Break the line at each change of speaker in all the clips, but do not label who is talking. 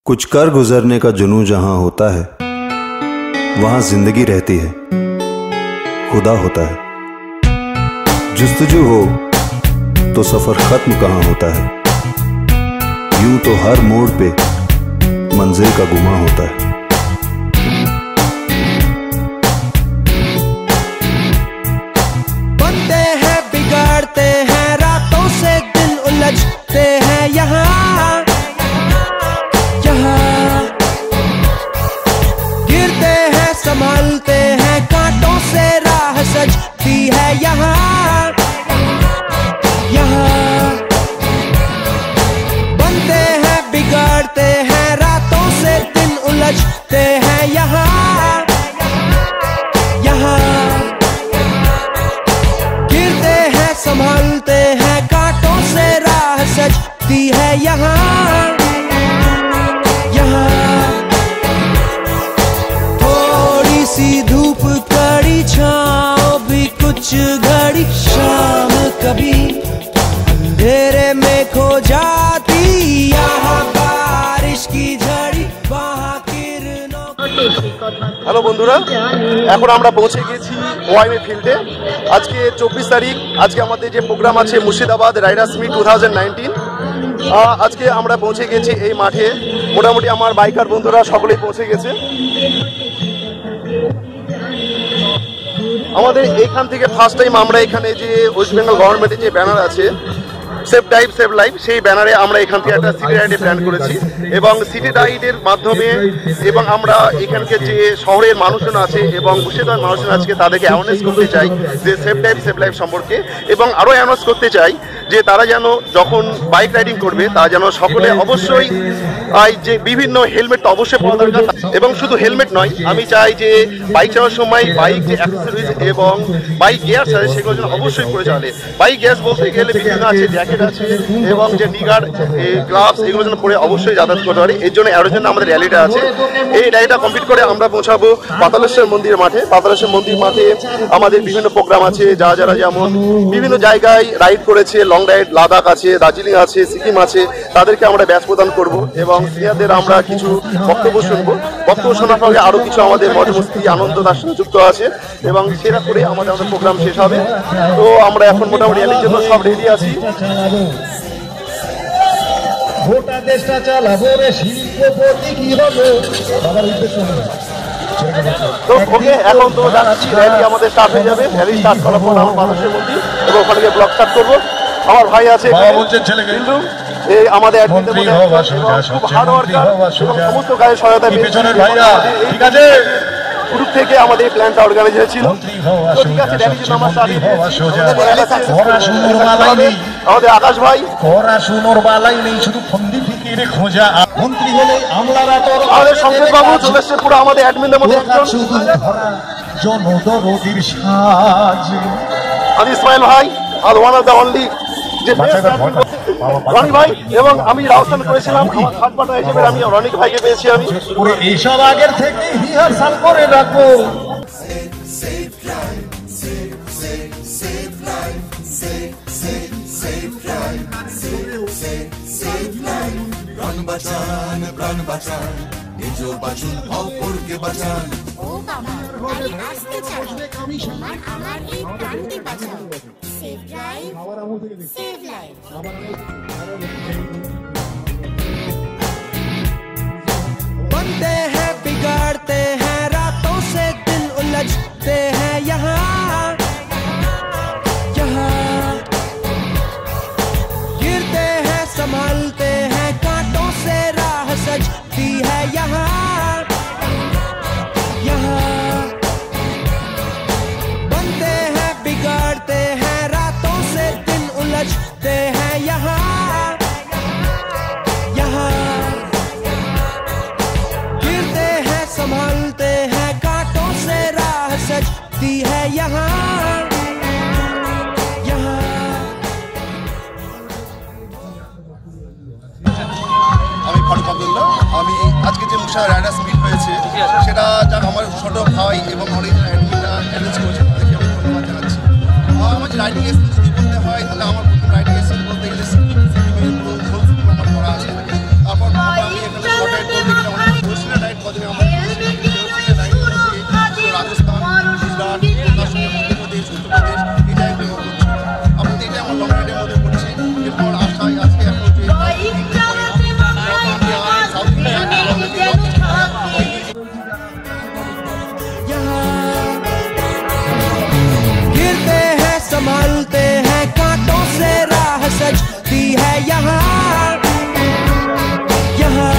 कुछ कर गुजरने का जुनून जहां होता है वहां जिंदगी रहती है, खुदा होता है। जुस्तजू हो तो सफर खत्म कहां होता है, यूं तो हर मोड़ पे मंजिल का गुमा होता है।
बनते हैं, बिगाड़ते हैं, रातों से दिन उलझते हैं यहाँ गिरते हैं, संभलते हैं, कांटों से राह सजती है यहाँ बनते हैं, बिगाड़ते हैं, रातों से दिन उलझते हैं यहाँ गिरते हैं, संभलते हैं, कांटों से राह सजती है यहाँ थोड़ी सी धूप, कड़ी छाँव भी, कुछ घड़ी शाम कभी अंधेरे में खो जाती, यहाँ बारिश की झड़ी, वहाँ किरणों।
হ্যালো বন্ধুরা, এখন আমরা পৌঁছে গেছি ওয়াইমে ফিল্ডে। আজকে 24 তারিখ, আজকে আমাদের যে প্রোগ্রাম আছে মুর্শিদাবাদ রাইডার্স মিট 2019। আজকে আমরা পৌঁছে গেছি এই মাঠে। মোটামুটি আমার বাইকার বন্ধুরা সকলেই পৌঁছে গেছে। আমাদের এইখান থেকে ফার্স্ট টাইম আমরা এখানে যে ওয়েস্ট বেঙ্গল গভর্নমেন্টের যে ব্যানার আছে সেভ ড্রাইভ সেভ লাইফ, সেই ব্যানারে আমরা এখান থেকে একটা সিটি রাইডে প্ল্যান করেছি এবং সিটি রাইডের মাধ্যমে এবং আমরা এখানকার যে শহরের মানুষজন আছে এবং মুর্শিদাবাদ মানুষজন আজকে তাদেরকে অ্যাওয়ারনেস করতে চাই যে সেভ ড্রাইভ সেভ লাইফ সম্পর্কে, এবং আরও অ্যাওয়ারনেস করতে চাই যে তারা যেন যখন বাইক রাইডিং করবে তারা যেন সকলে অবশ্যই যে বিভিন্ন হেলমেট তো অবশ্যই পাওয়া দরকার, এবং শুধু হেলমেট নয়, আমি চাই যে বাইক চালানোর সময় বাইক যে অ্যাক্সেসরিজ এবং বাইক গিয়ার্স আছে সেগুলো যেন অবশ্যই করে চলে। বাইক গিয়ার্স বলতে গেলে বিভিন্ন আছে, জ্যাকেট আছে এবং যে নিগার গ্লাভস এগুলো যেন পরে অবশ্যই যাতায়াত করতে পারি। এর জন্য এর জন্য আমাদের র্যালিটা আছে। এই র্যালিটা কমপ্লিট করে আমরা পৌঁছাবো পাতালেশ্বর মন্দির মাঠে। পাতালেশ্বর মন্দির মাঠে আমাদের বিভিন্ন প্রোগ্রাম আছে, যারা যেমন বিভিন্ন জায়গায় রাইড করেছে, লং রাইড, লাদাখ আছে, দার্জিলিং আছে, সিকিম আছে, তাদেরকে আমরা ব্যাচ প্রদান করব এবং সিনিয়রদের আমরা কিছু বক্তব্য শুনবো। বক্তব্য শোনার পরে আরও কিছু আমাদের মজ মস্তি আনন্দ তার সঙ্গে যুক্ত আছে এবং সেটা করে আমাদের প্রোগ্রাম শেষ হবে। তো আমরা এখন মোটামুটি র্যালির জন্য সব রেডি আছি।
গোটা দেশটা চালাবো রে শিল্পপতি কি হলো
তো ওকে, এখন তো যাচ্ছি, র্যালি আমাদের স্টার্ট হয়ে যাবে। র্যালি স্টার্ট করার পর আমরা মানুষের মধ্যে এবং ওখানে গিয়ে ব্লগ স্টার্ট করবো। আমার ভাই আছে কিন্তু এই আমাদের হার্ড ওয়ার্কার এবং সমস্ত কাজে সহায়তা গ্রুপ থেকে আমাদের এই প্ল্যানটা অর্গানাইজ হয়েছিল। তো ঠিক আছে, র্যালির জন্য আমরা আমাদের আকাশ ভাই আমাদের সংকেত বাবু চলে এসছে, পুরো আমাদের অ্যাডমিনদের মধ্যে একজন। আমি ইসমাইল ভাই আর one of the only Rony ভাই, এবং আমি রাউসান করেছিলাম থার্ড পার্টনার হিসেবে আমি রনিক ভাইকে পেয়েছি। আমি
এইসব আগের থেকে রিহার্সাল করে রাখবো।
প্রাণ বাঁচান, প্রাণ বাঁচান, নিজ বাঁচুন অপরকে বাঁচান।
ও বাবা, আমি আসতে চাই, আমার এই প্রাণকে বাঁচাও। Save drive, save life.
बनते हैं, बिगाड़ते हैं, रातों से दिन उलझते हैं यहाँ गिरते हैं, संभलते हैं, कांटों से राह सजती है यहाँ बनते हैं, बिगाड़ते हैं, रातों से दिन उलझते हैं यहाँ गिरते हैं, संभलते हैं, कांटों से राह सजती है यहाँ
আমি ফারুক আব্দুল্লাহ। আমি আজকে যে মুর্শিদাবাদ রাইডার্স মিট হয়েছে সেটা যাক আমার ছোট ভাই এবং অনেকজন অ্যাডমিনরা অ্যারেঞ্জ করেছে, তাদেরকে আমি ধন্যবাদ জানাচ্ছি। আমার যে রাইডিং এক্সপিরিয়েন্স যদি বলতে হয় তাহলে আমার প্রথম রাইডিং এক্সপিরিয়েন্স বলতে গেলে আমার করা আছে। তারপর আমি এখানে শর্ট রাইড
यहाँ यहाँ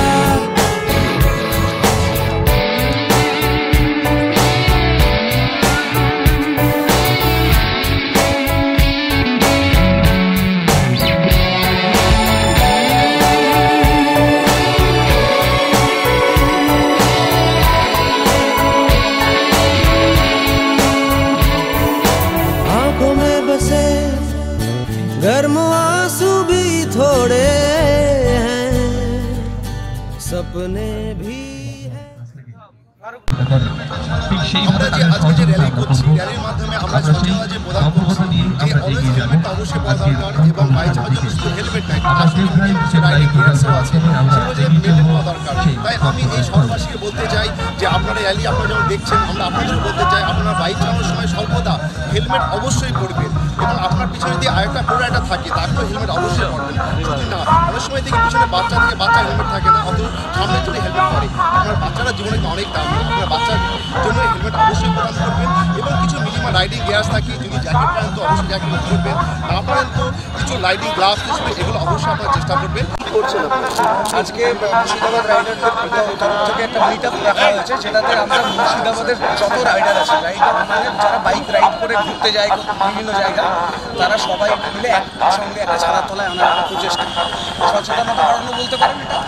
गर्म आंसू भी थोड़े हैं सपने भी
আমরা যে আজকে যে র্যালি করছি র্যালির মাধ্যমে আমরা সচেতনতা যে প্রদান করছি যে অলওয়েজ হেলমেটটা অবশ্যই পরা দরকার এবং বাইক চালানোর শুধু হেলমেট নাই আসলে কিছু রাইডিং গিয়ার্সও আছে সেগুলো যে মেনটেন করা দরকার। তাই আমি এই শহরবাসীকে বলতে চাই যে আপনারা র্যালি আপনারা যখন দেখছেন আমরা আপনাদেরও বলতে চাই আপনারা বাইক চালানোর সময় সর্বদা হেলমেট অবশ্যই পরবেন এবং আপনার পিছনে যদি আরেকটা পুরো একটা থাকে তাকেও হেলমেট অবশ্যই পরবেন। শুধু না অনেক সময় দেখি পিছনে বাচ্চা থেকে বাচ্চা হেলমেট থাকে না অত সামনের জন্য হেলমেট পরে আপনার বাচ্চারা জীবনে অনেক দাম আপনার বাচ্চার জন্য হেলমেট অবশ্যই প্রদান করবেন এবং কিছু মিনিমাম রাইডিং গিয়ার্স থাকে যদি জ্যাকেট পরেন তো অবশ্যই জ্যাকেট পরবেন না পরেন তো কিছু লাইটিং গ্লাভস ছিল এগুলো অবশ্যই আপনারা চেষ্টা করবেন। করছেন
আজকে মুর্শিদাবাদ রাইডারদের তরফ থেকে একটা মিট আপ রাখা হয়েছে যেটাতে আমরা মুর্শিদাবাদের যত রাইডার আছে রাইডার আমাদের যারা বাইক রাইড করে ঘুরতে যায় বিভিন্ন জায়গা তারা সবাই মিলে একসঙ্গে একটা ছাড়ার তলায় আনার একটা প্রচেষ্টা সচেতনতা বাড়ানো বলতে পারেন এটা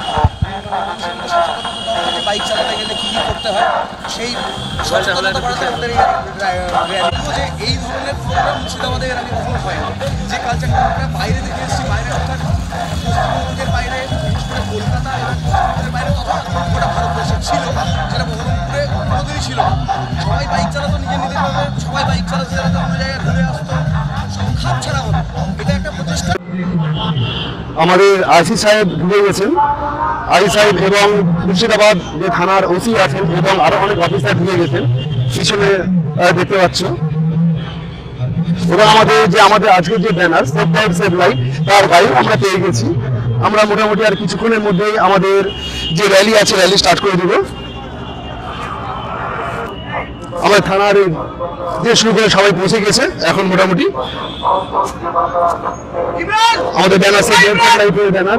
সচেতনতা বাইক চালাতে গেলে কী কী করতে হয় সেই সচেতনতা বাড়াতে আমাদের যে এই ধরনের প্রোগ্রাম মুর্শিদাবাদে এর আগে কখনো হয় যে কালচারটা আমরা বাইরে থেকে এসেছি বাইরে অর্থাৎ পশ্চিমবঙ্গের বাইরে বিশেষ করে কলকাতা এবং পশ্চিমবঙ্গের বাইরে তথা গোটা ভারতবর্ষে ছিল যেটা বহরমপুরে কোনোদিনই ছিল সবাই বাইক চালাতো নিজেদেরভাবে সবাই বাইক চালাতে চালাতে অন্য জায়গায় ঘুরে আসতো সব খাপ ছাড়া হতো এটা একটা প্রচেষ্টা।
আমাদের আইসি সাহেব ঢুকে গেছেন আইসি সাহেব এবং মুর্শিদাবাদ যে থানার ওসি আছেন এবং আরো অনেক অফিসার ঢুকে গেছেন পিছনে দেখতে পাচ্ছ এবং আমাদের আজকে যে banner save drive save life তার গাড়ি আমরা পেয়ে গেছি। আমরা মোটামুটি আর কিছুক্ষণের মধ্যেই আমাদের যে র্যালি আছে র্যালি স্টার্ট করে দেব। আমাদের থানার যে শুরু করে সবাই পৌঁছে গেছে এখন মোটামুটি আমাদের ব্যানার সেভ ড্রাইভ সেভ লাইফের banner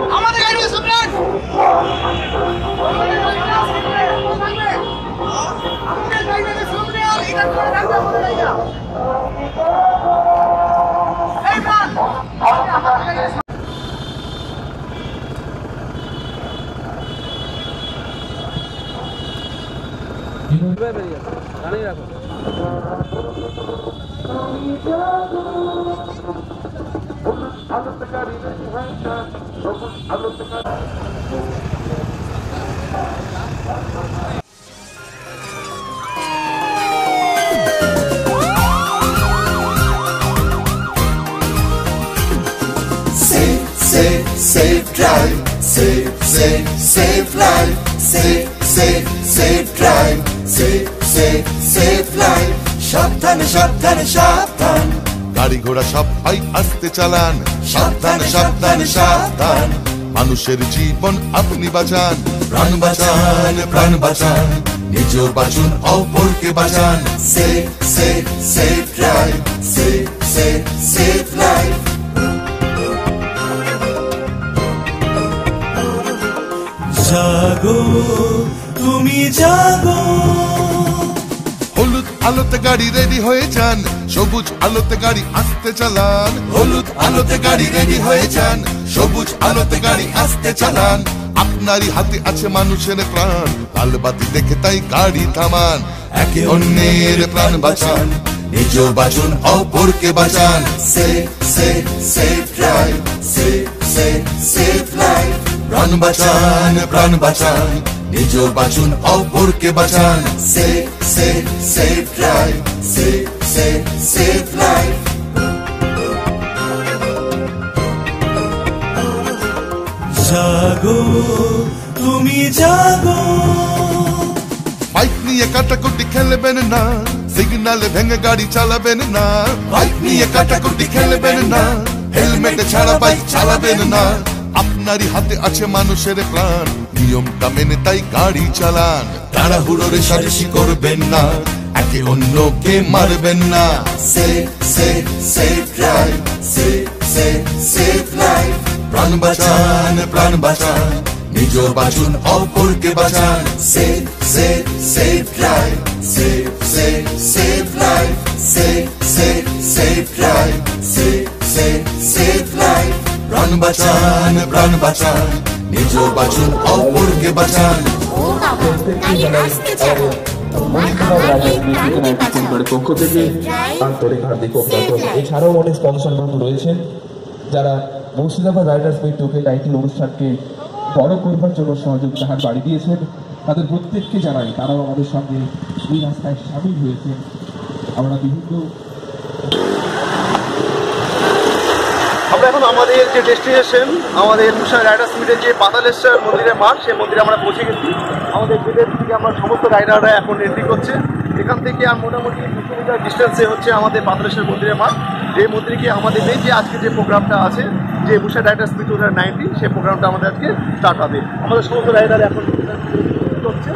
Safe drive, safe life, safe drive, safe life. সাবধানে সাবধানে সাবধান গাড়ি ঘোড়া সবাই আস্তে চালান সাবধানে সাবধানে সাবধান মানুষের জীবন আপনি বাঁচান প্রাণ বাঁচান প্রাণ বাঁচান নিজেও বাঁচুন অপরকে বাঁচান safe drive, safe life.
জাগো তুমি জাগো
হলুদ আলোতে গাড়ি রেডি হয়ে যান সবুজ আলোতে গাড়ি আস্তে চালান হলুদ আলোতে গাড়ি রেডি হয়ে যান সবুজ আলোতে গাড়ি আস্তে চালান আপনারই হাতে আছে মানুষের প্রাণ লাল বাতি দেখে তাই গাড়ি থামান একে অন্যের প্রাণ বাঁচান নিজেও বাঁচুন অপরকে বাঁচান safe drive, safe life. প্রাণ বাঁচান নিজেও বাঁচুন অপরকে বাঁচান safe drive, safe life.
জাগো তুমি জাগো
বাইক নিয়ে কাটাকুটি খেলবেন না সিগনালে ভেঙে গাড়ি চালাবেন না বাইক নিয়ে কাটাকুটি খেলবেন না হেলমেট ছাড়া বাইক চালাবেন না আপনারই হাতে আছে মানুষের প্রাণ নিয়মটা মেনে তাই গাড়ি চালান তাড়াহুড়ো রেষারেষি করবেন না একে অন্যকে মারবেন না safe drive, safe life. প্রাণ বাঁচান প্রাণ বাঁচান নিজ বাঁচুন অপরকে বাঁচান save save save drive save save save life save save save drive save save save life প্রাণ বাঁচান নিজ বাঁচুন অপরকে বাঁচান
ও বাবা গাড়ি আসতে চাও তোমার আমার এই প্রাণটি বাঁচাও
পক্ষ থেকে আন্তরিক হার্দিক অভিনন্দন। এছাড়াও অনেক স্পন্সর বন্ধু রয়েছেন যারা মুর্শিদাবাদ রাইডার্স মিট 2019 অনুষ্ঠানকে বড় করবার জন্য সহযোগিতার হাত বাড়িয়ে দিয়েছেন। তাদের প্রত্যেককে জানাই তারাও আমাদের সঙ্গে এই রাস্তায় সামিল হয়েছেন। আমরা বিভিন্ন
আমরা এখন আমাদের যে ডেস্টিনেশন আমাদের মুর্শিদাবাদ রাইডার্স মিটের যে পাতালেশ্বর মন্দিরের মাঠ সেই মন্দিরে আমরা পৌঁছে গেছি। আমাদের গেটের থেকে আমরা সমস্ত রাইডাররা এখন এন্ট্রি করছে। এখান থেকে মোটামুটি 200 মিটার ডিস্টেন্সে হচ্ছে আমাদের পাতালেশ্বর মন্দিরের মাঠ, যে মন্দিরে গিয়ে আমাদের মেন যে আজকে যে প্রোগ্রামটা আছে যে মুর্শিদাবাদ রাইডার্স মিট 2019 সেই প্রোগ্রামটা আমাদের আজকে স্টার্ট হবে। আমাদের সমস্ত রাইডার এখন করছে।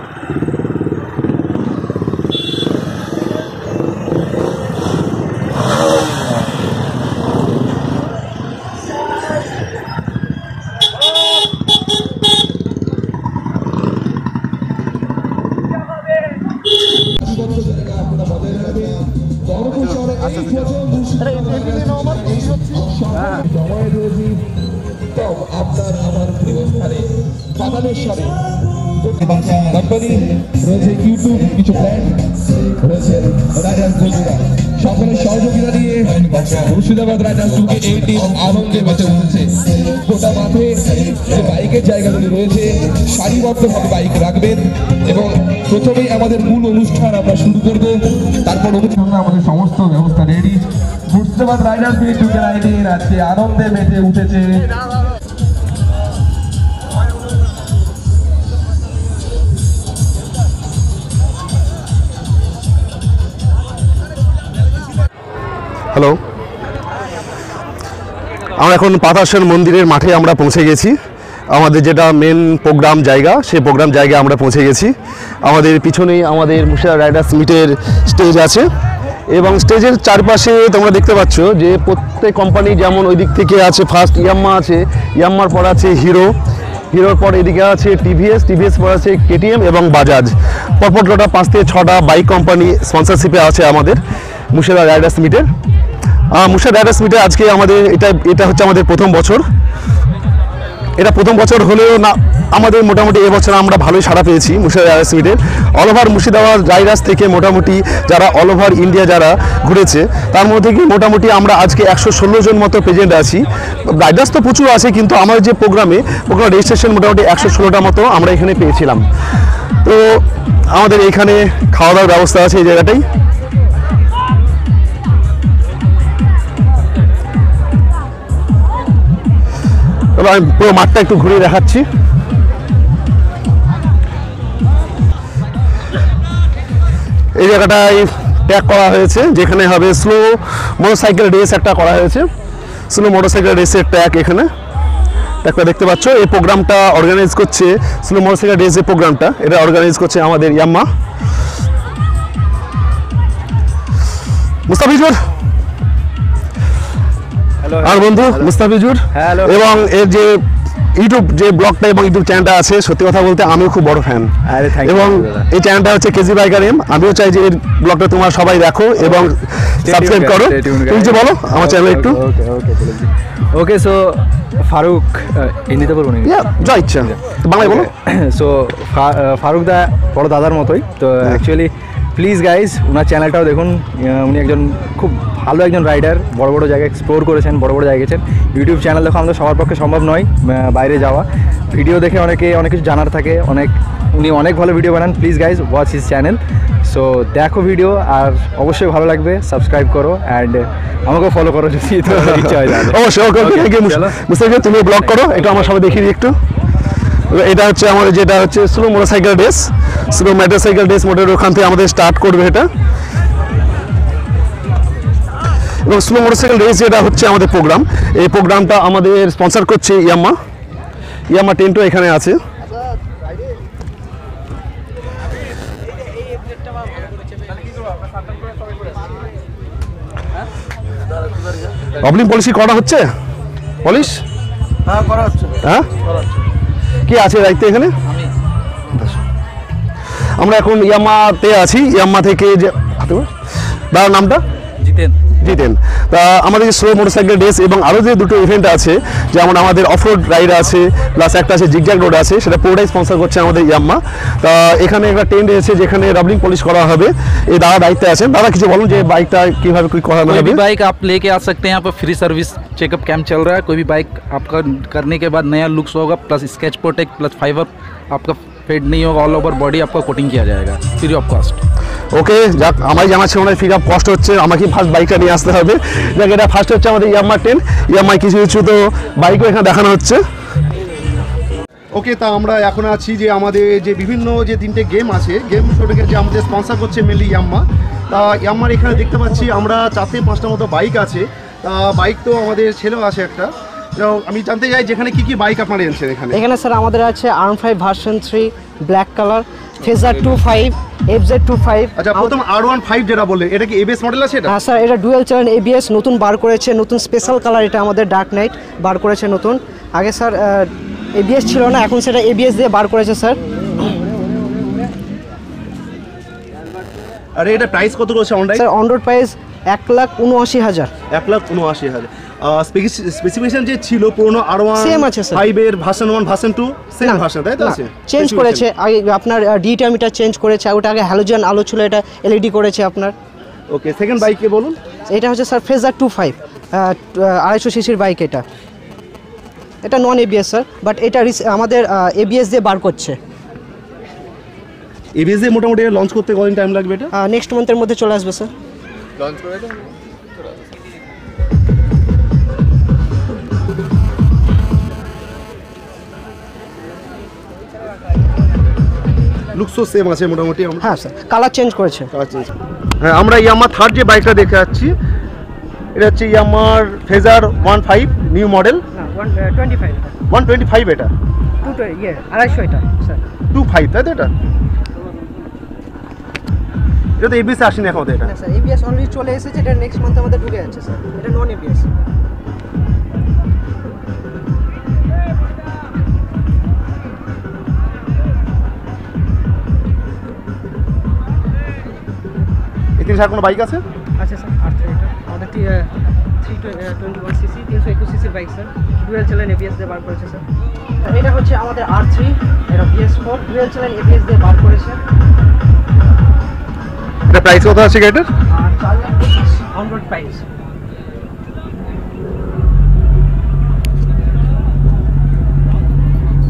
কোম্পানি রয়েছে ইউটিউব কিছু ব্র্যান্ড রয়েছে রাইডার্স বন্ধুরা সকলের সহযোগিতা নিয়ে মুর্শিদাবাদ রাইডার্স 2018 আনন্দে মেতে উঠেছে। গোটা মাঠে যে বাইকের জায়গাগুলি রয়েছে সারিবদ্ধভাবে বাইক রাখবেন এবং প্রথমেই আমাদের মূল অনুষ্ঠান আমরা শুরু করব, তারপর অনুষ্ঠানে আমাদের সমস্ত ব্যবস্থা রেডি। মুর্শিদাবাদ রাইডার্স 2019 আজকে আনন্দে মেতে উঠেছে।
হ্যালো, আমরা এখন পাতালেশ্বর মন্দিরের মাঠে আমরা পৌঁছে গেছি। আমাদের যেটা মেন প্রোগ্রাম জায়গা সেই প্রোগ্রাম জায়গায় আমরা পৌঁছে গেছি। আমাদের পিছনেই আমাদের মুর্শিদাবাদ রাইডার্স মিটের স্টেজ আছে এবং স্টেজের চারপাশে তোমরা দেখতে পাচ্ছ যে প্রত্যেক কোম্পানি যেমন ওই দিক থেকে আছে, ফার্স্ট ইয়াম্মা আছে, ইয়াম্মার পর আছে হিরো, হিরোর পর এদিকে আছে টিভিএস পর আছে কেটিএম এবং বাজাজ। পরপর টোটাল 5 থেকে 6টা বাইক কোম্পানি স্পন্সরশিপে আছে আমাদের মুর্শিদাবাদ রাইডার্স মিটের। মুর্শিদাবাদ রাইডার্স মিটে আজকে আমাদের এটা হচ্ছে আমাদের প্রথম বছর। এটা প্রথম বছর হলেও না আমাদের মোটামুটি এবছর আমরা ভালোই সাড়া পেয়েছি মুর্শিদাবাদ রাইডার্স মিটের। অল ওভার মুর্শিদাবাদ রাইডার্স থেকে মোটামুটি যারা অল ওভার ইন্ডিয়া যারা ঘুরেছে তার মধ্যে কি মোটামুটি আমরা আজকে 116 জন মতো প্রেজেন্ট আছি। রাইডার্স তো প্রচুর আছে কিন্তু আমার যে প্রোগ্রাম রেজিস্ট্রেশন মোটামুটি 116টা মতো আমরা এখানে পেয়েছিলাম। তো আমাদের এখানে খাওয়া দাওয়ার ব্যবস্থা আছে এই জায়গাটাই। আমি পুরো মাঠটা একটু ঘুরিয়ে দেখাচ্ছি। এই জায়গাটায় ট্যাগ করা হয়েছে যেখানে হবে স্লো মোটরসাইকেল রেস একটা করা হয়েছে, স্লো মোটরসাইকেল রেসের ট্যাগ এখানে ট্যাগটা দেখতে পাচ্ছ। এই প্রোগ্রামটা অর্গানাইজ করছে স্লো মোটরসাইকেল রেস, এই প্রোগ্রামটা এটা অর্গানাইজ করছে আমাদের ইয়াম্মা। মুস্তাফিজুর আর বন্ধু মুস্তাফিজুর এবং এর যে ইউটিউব যে ব্লগটা এবং ইউটিউব চ্যানেলটা আছে সত্যি কথা বলতে আমিও খুব বড় ফ্যান এবং এই চ্যানেলটা হচ্ছে কেজি বাইকার এম। আমিও চাই যে এর ব্লগটা তোমরা সবাই দেখো এবং সাবস্ক্রাইব করো। তুমি যে বলো আমার চ্যানেলে একটু।
ওকে, সো ফারুক হিন্দিতে বলবো না,
যা ইচ্ছা বাংলায় বলো।
সো ফারুক দা বড় দাদার মতোই তো অ্যাকচুয়ালি প্লিজ গাইজ ওনার চ্যানেলটাও দেখুন। উনি একজন খুব ভালো একজন রাইডার, বড় বড় জায়গায় এক্সপ্লোর করেছেন, বড় বড় জায়গায় গেছেন। ইউটিউব চ্যানেল দেখো আমাদের সবার পক্ষে সম্ভব নয় বাইরে যাওয়া, ভিডিও দেখে অনেক কিছু জানার থাকে, উনি অনেক ভালো ভিডিও বানান। Please guys watch his channel. So দেখো ভিডিও আর অবশ্যই ভালো লাগবে, সাবস্ক্রাইব করো অ্যান্ড আমাকেও ফলো করো যদি ইচ্ছা হয়।
অবশ্যই মুস্তাফিজুর তুমি ব্লগ করো, একটু আমার সবাই দেখিয়ে দিই একটু। এটা হচ্ছে আমাদের যেটা হচ্ছে slow motorcycle race, slow motorcycle race motor ওখান থেকে আমাদের স্টার্ট করবে এটা। এবং স্লো মোটরসাইকেল রেস যেটা হচ্ছে আমাদের প্রোগ্রাম, এই প্রোগ্রামটা আমাদের স্পন্সর করছে ইয়াম্মা টেন্টও এখানে আছে। অবলিং পলিসি করা হচ্ছে, পলিশ হ্যাঁ করা হচ্ছে।
হ্যাঁ কি আছে দায়িত্ব এখানে? আমরা এখন ইয়ামাতে আছি, ইয়ামা থেকে যে দাদার নামটা
জিতেন।
জিতেন। তা আমাদের স্লো মোটরসাইকেল রেস এবং আরও যে দুটো ইভেন্ট আছে, যেমন আমাদের অফরোড রাইড আছে, প্লাস একটা আছে জিগজ্যাগ রোড আছে, সেটা পুরোটাই স্পন্সর করছে আমাদের ইয়াম্মা। তা এখানে একটা টেন্ট এসেছে যেখানে রাবলিং পলিশ করা হবে, এই দাদা দায়িত্বে আছেন। দাদা কিছু বলুন যে বাইকটা কীভাবে কী করা
कोई भी बाइक आप लेके आ सकते हैं, यहाँ पर फ्री सर्विस चेकअप कैंप चल रहा है। कोई भी बाइक आपका करने के बाद नया लुक्स होगा, plus sketch protect plus fibre आपका फेड नहीं होगा, ऑल ओवर बॉडी आपका कोटिंग किया जाएगा फ्री ऑफ कॉस्ट।
ওকে, যাক আমার জানাচ্ছি ওনার ফ্রি অফ কষ্ট হচ্ছে, আমাকে ফার্স্ট বাইকটা নিয়ে আসতে হবে। যাক এটা ফার্স্ট হচ্ছে আমাদের ইয়াম্মা 10, ইয়াম্মায় কিছু কিছু তো বাইকও এখানে দেখানো হচ্ছে।
ওকে, তা আমরা এখন আছি যে আমাদের যে বিভিন্ন যে 3টে গেম আছে, গেম শোটাকে যে আমাদের স্পন্সর করছে মেনলি ইয়াম্মা। তা ইয়াম্মার এখানে দেখতে পাচ্ছি আমরা 4-5টা মতো বাইক আছে। তা বাইক তো আমাদের ছেলেও আছে একটা। আমি জানতে চাই যেখানে কি কি বাইক আপনারা এনেছেন এখানে?
এখানে স্যার আমাদের আছে arm 5 version 3 black colour, phasor 25, FZ25।
আচ্ছা, প্রথম R15 যেটা বললেন, এটা কি এবিএস মডেল আছে এটা?
হ্যাঁ স্যার, এটা ডুয়েল চ্যানেল এবিএস নতুন বার করেছে, নতুন স্পেশাল কালার, এটা আমাদের ডার্ক নাইট বার করেছে নতুন। আগে স্যার এবিএস ছিল না, এখন সেটা এবিএস দিয়ে বার করেছে স্যার।
আর এটা প্রাইস কত রয়েছে on ride?
Sir on road price 1,79,000।
1,79,000। Specification যে ছিল পুরনো R1
সেম আছে স্যার।
5 এর ভার্সন 1 ভার্সন 2 সেম ভার্সন, তাই তো? আছে
চেঞ্জ করেছে, আগে আপনার ডিটা মিটার চেঞ্জ করেছে, ওটা আগে হ্যালোজেন আলো ছিল, এটা এলইডি করেছে আপনার।
ওকে, সেকেন্ড বাইকে বলুন।
এটা হচ্ছে স্যার ফেজার 25, 250 সিসির বাইক। এটা নন এবিএস স্যার, বাট এটা আমাদের এবিএস দিয়ে বার করছে।
এবিএস দিয়ে মোটামুটি লঞ্চ করতে কতদিন টাইম লাগবে এটা?
নেক্সট মান্থের মধ্যে চলে আসবে স্যার।
লঞ্চ করে দেন। লুকসও সেম আছে মোটামুটি।
হ্যাঁ স্যার, কালার চেঞ্জ করেছে।
হ্যাঁ, আমরা ইয়ামার থার্ড যে বাইকটা দেখে যাচ্ছি, এটা হচ্ছে ইয়ামার ফেজার 15 নিউ মডেল। 125 এটা
250 এটা স্যার
25, তাই তো? এটা তো এবিএস আসেনি এখন এটা।
না স্যার, এবিএস অলরেডি চলে এসেছে, এটা নেক্সট মান্থ আমাদের ঢুকে যাচ্ছে স্যার। এটা নন এবিএস।
এখানে আর কোনো বাইক আছে?
আচ্ছা স্যার, এটা আমাদের 321 সিসি 321 সিসির bike sir, dual channel ABS দিয়ে বার করেছে স্যার। এটা হচ্ছে আমাদের R3, এটা BS4 ডুয়েল চ্যানেল এবিএস দিয়ে বার করেছে।
এটা প্রাইস কত আছে গাড়িটার?
4,25,000 অন রোড প্রাইস।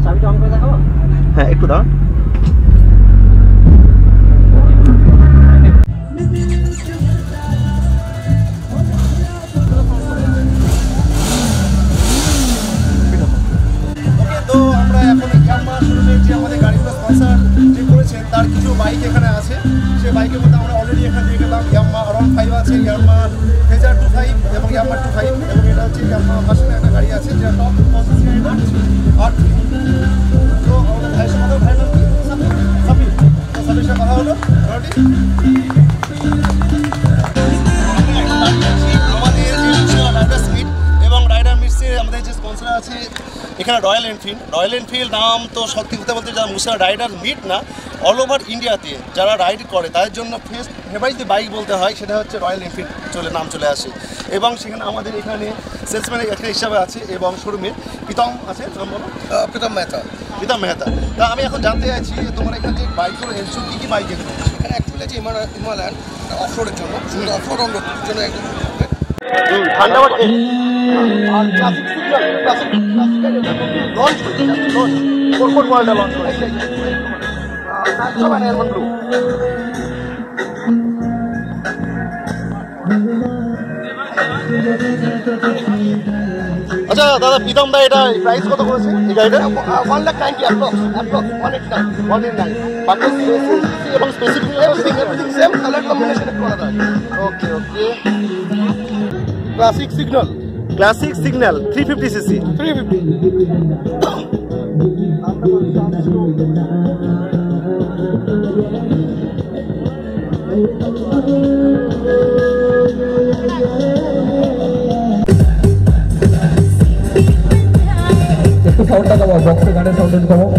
চাবিটা অন করে দেখাবো?
হ্যাঁ, একটু দাও। তো আমরা এখন ইয়াম্মা শোরুমে যে আমাদের গাড়িগুলো স্পন্সর যে করেছেন তার কিছু বাইক এখানে আছে। সেই বাইকের মধ্যে আমরা অলরেডি এখানে দিয়ে গেলাম ইয়াম্মা R15 আছে, ইয়াম্মা ফেজার 25 এবং ইয়াম্মা 25, এবং এটা হচ্ছে ইয়াম্মা ভার্সনে একটা গাড়ি আছে যেটা টপ প্রসেস গাড়িটা R3। তো আমাদের ভাইয়ের সাথে ভাইয়ের নাম কি? সাফির। তো সাফির সাথে কথা হলো মোটামুটি। আমাদের যে রাইডার মিট এবং রাইডার মিটসের আমাদের যে স্পন্সর আছে এখানে রয়্যাল এনফিল্ড নাম তো সত্যি কথা বলতে যারা মুসলিম রাইডার মিট না, অল ওভার ইন্ডিয়াতে যারা রাইড করে তাদের জন্য ফেভারিট বাইক বলতে হয় সেটা হচ্ছে রয়্যাল এনফিল্ড নাম চলে আসে। এবং সেখানে আমাদের এখানে সেলসম্যানের একটা হিসাবে আছে এবং শোরুমের প্রীতম আছে, নাম বলো? প্রীতম মেহতা। তা আমি এখন জানতে চাইছি তোমার এখানে যে বাইকগুলো এনেছো কী কী বাইক এনেছো?
এখানে অ্যাকচুয়ালি আছে হিমালয়ান অফরোডের জন্য, শুধু অফরোড জন্য একদম
থান্ডারবার্ড আর ক্লাসিক লঞ্চ করেছে, কোন মডেলটা লঞ্চ করেছে? আচ্ছা দাদা, প্রীতম দা, এটা প্রাইস কত করেছে এই গাড়িটা? 1,90,000 এবং specific everything same, colour combination একটু আলাদা। ওকে ক্লাসিক সিগন্যাল 350 সিসি 350।
সাউন্ডটা কমাও, বক্সে গানের সাউন্ডটা কমাও।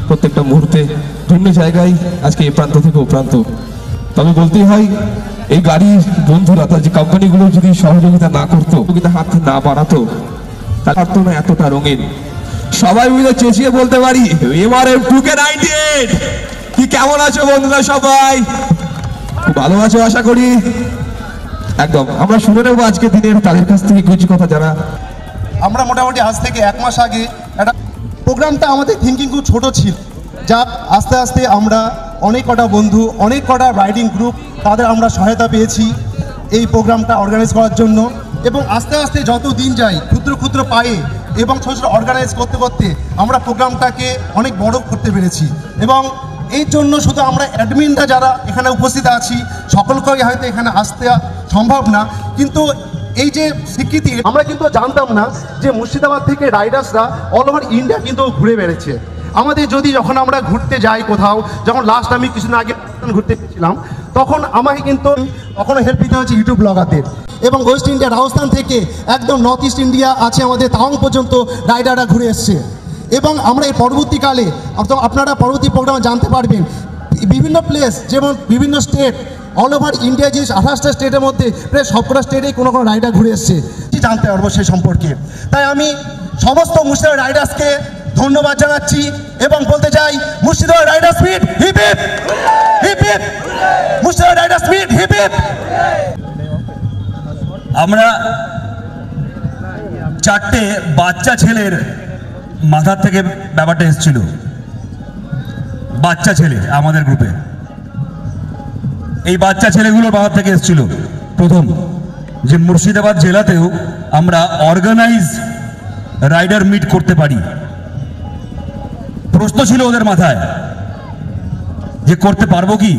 প্রত্যেকটা মুহূর্তে ভিন্ন জায়গায় আজকে এই প্রান্ত থেকে ও প্রান্ত। তবে বলতেই হয় এই গাড়ির বন্ধুরা তার যে কোম্পানিগুলো যদি সহযোগিতা না করতো, হাত না বাড়াতো, তাহলে পারতো না এতটা রঙিন। সবাই মিলে চেঁচিয়ে বলতে পারি এমআরএফ 2K98। কি কেমন আছো বন্ধুরা? সবাই খুব ভালো আছো আশা করি। একদম আমরা শুনে নেবো আজকে দিনের তাদের কাছ থেকে কিছু কথা। যারা
আমরা মোটামুটি আজ থেকে 1 মাস আগে একটা প্রোগ্রামটা আমাদের থিঙ্কিং খুব ছোট ছিল, যাক আস্তে আস্তে আমরা অনেক কটা বন্ধু, অনেক কটা রাইডিং গ্রুপ, তাদের আমরা সহায়তা পেয়েছি এই প্রোগ্রামটা অর্গানাইজ করার জন্য। এবং আস্তে আস্তে যত দিন যায় ক্ষুদ্র ক্ষুদ্র পায়ে এবং ছোটো ছোটো অর্গানাইজ করতে করতে আমরা প্রোগ্রামটাকে অনেক বড় করতে পেরেছি। এবং এই জন্য শুধু আমরা অ্যাডমিনরা যারা এখানে উপস্থিত আছি সকলকেই হয়তো এখানে আসতে সম্ভব না, কিন্তু এই যে স্বীকৃতি আমরা কিন্তু জানতাম না যে মুর্শিদাবাদ থেকে রাইডার্সরা অল ওভার ইন্ডিয়া কিন্তু ঘুরে বেড়েছে। আমাদের যদি যখন আমরা ঘুরতে যাই কোথাও, যখন লাস্ট আমি কিছুদিন আগে ঘুরতে গেছিলাম, তখন আমাকে কিন্তু কখনো হেল্প দিতে হচ্ছে ইউটিউব ব্লগারদের। এবং ওয়েস্ট ইন্ডিয়া রাজস্থান থেকে একদম নর্থ ইস্ট ইন্ডিয়া আছে আমাদের তাওয়াং পর্যন্ত রাইডাররা ঘুরে এসছে। এবং আমরা এই পরবর্তীকালে আপনারা পরবর্তী প্রোগ্রামে জানতে পারবেন বিভিন্ন প্লেস, যেমন বিভিন্ন স্টেট, অল ওভার ইন্ডিয়া যে 28টা স্টেটের মধ্যে প্রায় সবকটা স্টেটেই কোনো কোনো রাইডার ঘুরে এসছে, জানতে পারবো সেই সম্পর্কে। তাই আমি সমস্ত মুর্শিদাবাদ রাইডার্সকে ধন্যবাদ জানাচ্ছি এবং বলতে চাই Murshidabad riders meet hip hip hip hip, Murshidabad riders meet hip hip.
আমরা 4টে বাচ্চা ছেলের মাথার থেকে ব্যাপারটা এসেছিল। বাচ্চা ছেলে আমাদের গ্রুপে, এই বাচ্চা ছেলেগুলোর মাথার থেকে এসেছিল প্রথম যে মুর্শিদাবাদ জেলাতেও আমরা অর্গানাইজ রাইডার মিট করতে পারি। প্রশ্ন ছিল ওদের মাথায় যে করতে পারবো কি।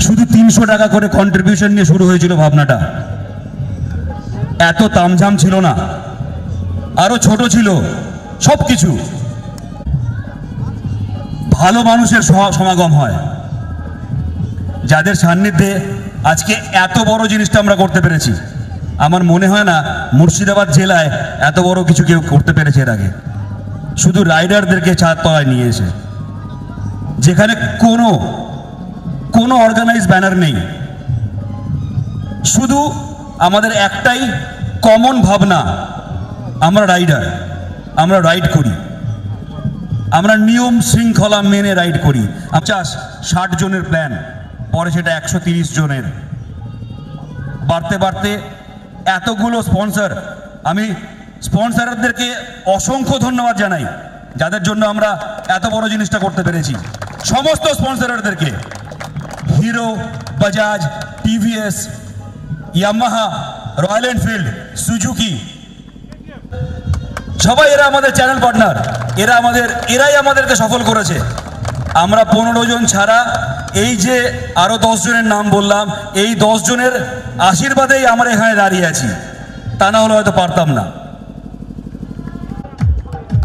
শুধু 300 টাকা করে কন্ট্রিবিউশন নিয়ে শুরু হয়েছিল ভাবনাটা। এত তামঝাম ছিল না, আরো ছোট ছিল সব কিছু। ভালো মানুষের সমাগম হয়, যাদের সান্নিধ্যে আজকে এত বড় জিনিসটা আমরা করতে পেরেছি। আমার মনে হয় না মুর্শিদাবাদ জেলায় এত বড় কিছু কেউ করতে পেরেছে এর আগে, শুধু রাইডারদেরকে ছাদ তলায় নিয়ে এসে, যেখানে কোনো অর্গানাইজ ব্যানার নেই। শুধু আমাদের একটাই কমন ভাবনা, আমরা রাইডার, আমরা রাইড করি, আমরা নিয়ম শৃঙ্খলা মেনে রাইড করি। 50-60 জনের প্ল্যান, পরে সেটা 130 জনের, বাড়তে বাড়তে এতগুলো স্পন্সর। আমি স্পন্সরদেরকে অসংখ্য ধন্যবাদ জানাই, যাদের জন্য আমরা এত বড় জিনিসটা করতে পেরেছি। সমস্ত স্পন্সরদেরকে, Hero, Bajaj, TVS, Yamaha, Royal Enfield, Suzuki, সবাই এরা আমাদের চ্যানেল পার্টনার। এরাই আমাদেরকে সফল করেছে। আমরা 15 জন ছাড়া এই যে আরো 10 জনের নাম বললাম, এই 10 জনের আশীর্বাদেই আমরা এখানে দাঁড়িয়ে আছি, তা না হলে হয়তো পারতাম না।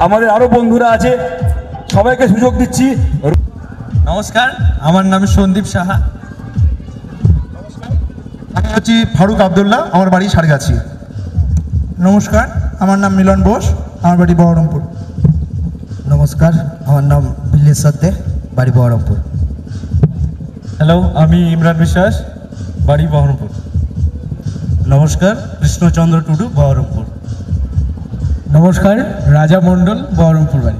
আমাদের আরো বন্ধুরা আছে, সবাইকে সুযোগ দিচ্ছি।
নমস্কার, আমার নাম সন্দীপ সাহা।
আমি হচ্ছি ফারুক আবদুল্লাহ, আমার বাড়ি সারগাছি।
নমস্কার, আমার নাম মিলন বোস, আমার বাড়ি বহরমপুর।
নমস্কার, আমার নাম বিল্লেশ্বর দে, বাড়ি বহরমপুর।
হ্যালো, আমি ইমরান বিশ্বাস, বাড়ি বহরমপুর। নমস্কার, কৃষ্ণচন্দ্র টুডু, বহরমপুর। নমস্কার, রাজা মণ্ডল, বহরমপুর বাড়ি।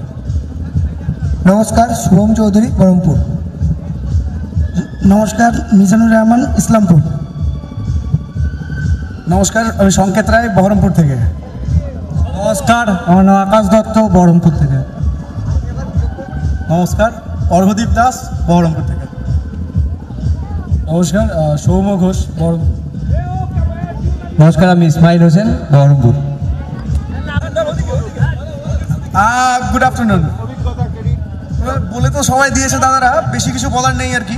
নমস্কার, শুভম চৌধুরী, বহরমপুর। নমস্কার, মিজানুর রহমান, ইসলামপুর।
নমস্কার, আমি সংকেত রায়, বহরমপুর থেকে। নমস্কার, আমার নাম আকাশ দত্ত, বহরমপুর থেকে। নমস্কার, অর্ঘদীপ দাস, বহরমপুর থেকে। নমস্কার, সৌম্য ঘোষ, বহরমপুর।
নমস্কার, আমি ইসমাইল হোসেন, বহরমপুর।
Good afternoon. বলে তো সবাই দিয়েছে দাদারা, বেশি কিছু বলার নেই আর কি।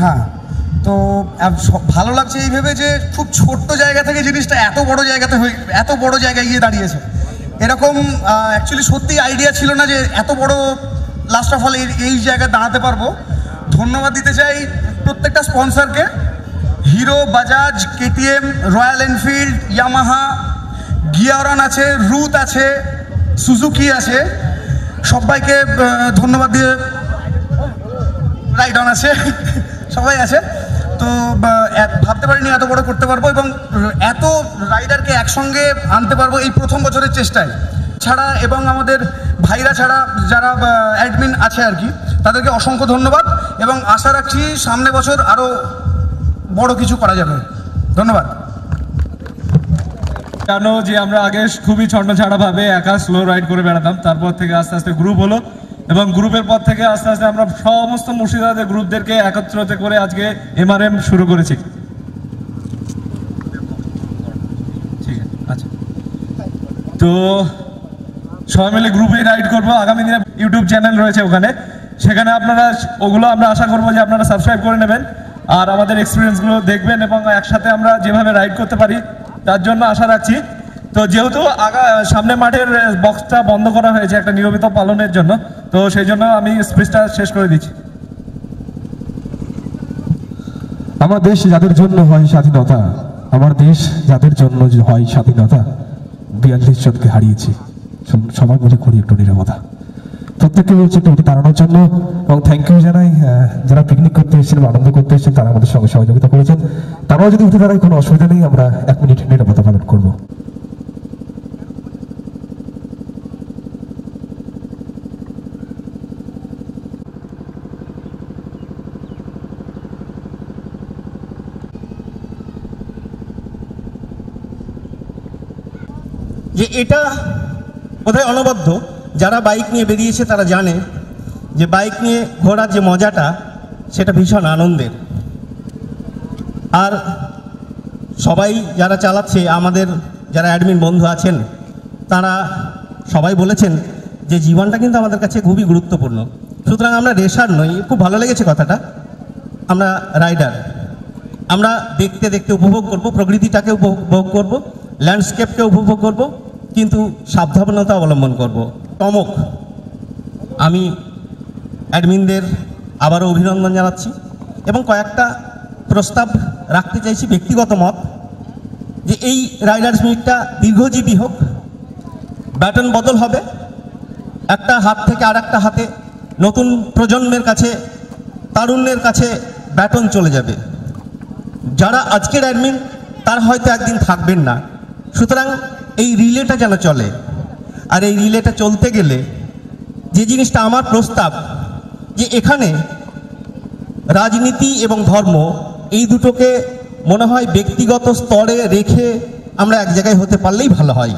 হ্যাঁ, তো ভালো লাগছে এই ভেবে যে খুব ছোট্ট জায়গা থেকে জিনিসটা এত বড় জায়গায় গিয়ে দাঁড়িয়েছে। এরকম অ্যাকচুয়ালি সত্যি আইডিয়া ছিল না যে এত বড় লাস্ট অফ অল এই জায়গায় দাঁড়াতে পারবো। ধন্যবাদ দিতে চাই প্রত্যেকটা স্পন্সরকে, Hero, Bajaj, KTM, Royal Enfield, Yamaha, গিয়ারন আছে, রুথ আছে, সুজুকি আছে, সবাইকে ধন্যবাদ দিয়ে, রাইডন আছে, সবাই আছে। তো ভাবতে পারিনি এত বড় করতে পারবো এবং এত রাইডারকে একসঙ্গে আনতে পারবো এই প্রথম বছরের চেষ্টায় ছাড়া, এবং আমাদের ভাইরা ছাড়া যারা অ্যাডমিন আছে আর কি, তাদেরকে অসংখ্য ধন্যবাদ এবং আশা রাখছি সামনে বছর আরও বড় কিছু করা যাবে। ধন্যবাদ।
জানো যে আমরা আগে খুবই ছন্নছাড়াভাবে একা স্লো রাইড করে বেড়াতাম, তারপর থেকে আস্তে আস্তে গ্রুপ হলো এবং গ্রুপের পর থেকে আস্তে আস্তে আমরা সমস্ত মুর্শিদাবাদের গ্রুপদেরকে একত্রিত করে আজকে এমআরএম শুরু করেছি। ঠিক আছে, আচ্ছা, তো সবাই মিলে গ্রুপে রাইড করবো। আগামী দিনে ইউটিউব চ্যানেল রয়েছে, সেখানে আপনারা ওগুলো আমরা আশা করবো যে আপনারা সাবস্ক্রাইব করে নেবেন আর আমাদের এক্সপিরিয়েন্সগুলো দেখবেন এবং একসাথে আমরা যেভাবে রাইড করতে পারি তার জন্য আশা রাখছি। তো যেহেতু সামনে মাঠের বক্সটা বন্ধ করা হয়েছে একটা নিয়মিত পালনের জন্য, তো সেই জন্য আমি স্পিচটা শেষ করে দিচ্ছি।
আমার দেশ যাদের জন্য হয় স্বাধীনতা, আমার দেশ যাদের জন্য হয় স্বাধীনতা, 42 জনকে হারিয়েছি, সবাই মিলে করি একটু নিরাপত্তা। প্রত্যেককে বলছি একটু তাড়ানোর জন্য এবং থ্যাংক ইউ জানাই যারা পিকনিক করতে এসেছেন বা আনন্দ করতে এসেছেন, তারা আমাদের সঙ্গে সহযোগিতা করেছেন। তারাও যদি উঠে দাঁড়ায় কোনো অসুবিধা নেই, আমরা 1 মিনিট নিরাপত্তা পালন করবো।
যে এটা বোধহয় অনবদ্য। যারা বাইক নিয়ে বেরিয়েছে তারা জানে যে বাইক নিয়ে ঘোরার যে মজাটা সেটা ভীষণ আনন্দের। আর সবাই যারা চালাচ্ছে, আমাদের যারা অ্যাডমিন বন্ধু আছেন, তারা সবাই বলেছেন যে জীবনটা কিন্তু আমাদের কাছে খুবই গুরুত্বপূর্ণ। সুতরাং আমরা রেসার নই, খুব ভালো লেগেছে কথাটা, আমরা রাইডার। আমরা দেখতে দেখতে উপভোগ করব, প্রকৃতিটাকে উপভোগ করব, ল্যান্ডস্কেপকে উপভোগ করব, কিন্তু সাবধানতা অবলম্বন করব। টমক, আমি অ্যাডমিনদের আবারও অভিনন্দন জানাচ্ছি এবং কয়েকটা প্রস্তাব রাখতে চাইছি, ব্যক্তিগত মত, যে এই রাইডার্স মিটটা দীর্ঘজীবী হোক, ব্যাটন বদল হবে, একটা হাত থেকে আর একটা হাতে নতুন প্রজন্মের কাছে, তারুণ্যের কাছে ব্যাটন চলে যাবে। যারা আজকের অ্যাডমিন তার হয়তো একদিন থাকবেন না, সুতরাং এই রিলেটা যেন চলে। আর এই রিলেটা চলতে গেলে যে জিনিসটা আমার প্রস্তাব, যে এখানে রাজনীতি এবং ধর্ম এই দুটোকে মনে হয় ব্যক্তিগত স্তরে রেখে আমরা এক জায়গায় হতে পারলেই ভালো হয়।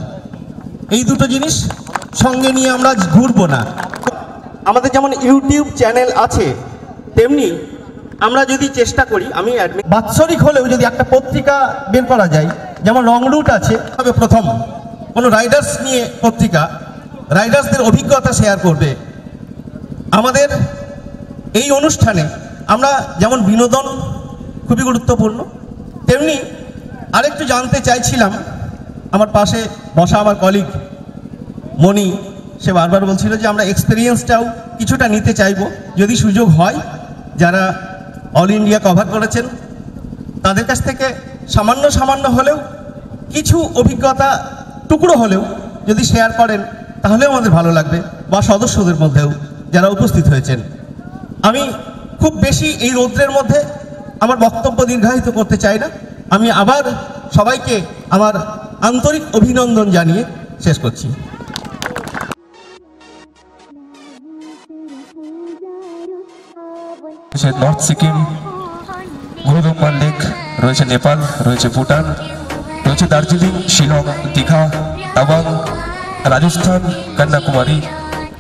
এই দুটো জিনিস সঙ্গে নিয়ে আমরা ঘুরবো না। আমাদের যেমন ইউটিউব চ্যানেল আছে, তেমনি আমরা যদি চেষ্টা করি, আমি বাৎসরিক হলেও যদি একটা পত্রিকা বের করা যায়, যেমন রং রুট আছে, তবে প্রথম কোনো রাইডার্স নিয়ে পত্রিকা, রাইডার্সদের অভিজ্ঞতা শেয়ার করবে। আমাদের এই অনুষ্ঠানে আমরা যেমন বিনোদন খুবই গুরুত্বপূর্ণ, তেমনি আরেকটু জানতে চাইছিলাম, আমার পাশে বসা আমার কলিগ মণি, সে বারবার বলছিল যে আমরা এক্সপিরিয়েন্সটাও কিছুটা নিতে চাইব, যদি সুযোগ হয়। যারা অল ইন্ডিয়া কভার করেছেন তাদের কাছ থেকে সামান্য হলেও কিছু অভিজ্ঞতা, টুকরো হলেও যদি শেয়ার করেন তাহলেও আমাদের ভালো লাগবে, বা সদস্যদের মধ্যেও যারা উপস্থিত হয়েছেন। আমি খুব বেশি এই রৌদ্রের মধ্যে আমার বক্তব্য দীর্ঘায়িত করতে চাই না। আমি আবার সবাইকে আমার আন্তরিক অভিনন্দন জানিয়ে শেষ করছি।
নর্থ সিকিম, গুরুদম্বার লেক রয়েছে, নেপাল রয়েছে, ভুটান রয়েছে, দার্জিলিং, শিলং, দীঘা, তাওয়াং, রাজস্থান, কন্যাকুমারী,